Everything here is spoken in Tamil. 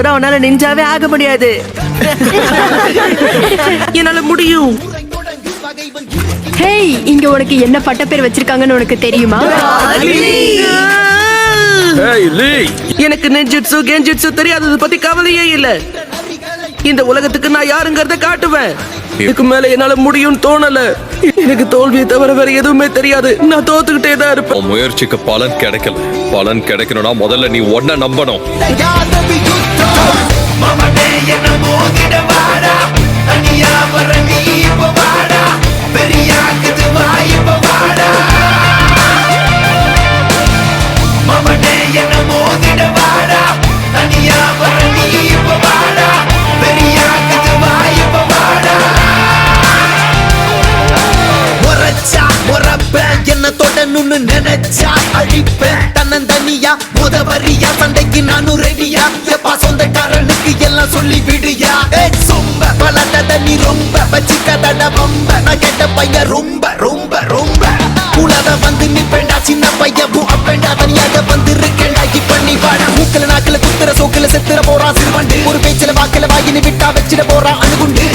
அவனால நெஞ்சாவே ஆக முடியாது. என்னால முடியும். ஹேய், இங்க உனக்கு என்ன பட்டப்பேர் வச்சிருக்காங்கன்னு உனக்கு தெரியுமா? எனக்கு நெஞ்சிட்சு கெஞ்சிட்சு தெரியாதது பத்தி கவலையே இல்ல. இந்த உலகத்துக்கு நான் யாருங்கறத காட்டுவேன். இதுக்கு மேல என்னால முடியும்னு தோணல. எனக்கு தோல்வியை தவிர வேற எதுவுமே தெரியாது. நான் தோத்துக்கிட்டே தான் இருப்பேன். முயற்சிக்கு பலன் கிடைக்கல. பலன் கிடைக்கணும்னா முதல்ல நீ ஒன்ன நம்பணும். என்ன தொடணும்னு நினைச்சா அழிப்பேன். தன்னந்தனியா முதவரியா சண்டைக்கு நானும் ரெடியா. எப்பா சொந்தக்காரனுக்கு எல்லாம் சொல்லி விடுயா. சொம்ப பலட்டத நீ ரொம்ப வச்சிக்கதட ரொம்ப. நான் கெட்ட பையன் ரொம்ப ரொம்ப ரொம்ப. உலக வந்து நிப்பேண்டா சின்ன பையன் அப்பேண்டா. தனியாக வந்து இருக்கேண்டா இப்ப நீ வாடா. மூக்கல நாக்கில குத்துற சோக்கில செத்துற போறான் சிறுவண்டு. ஒரு பேச்சில வாக்கில வாயினு விட்டா வச்சிட போறான் அணுகுண்டு.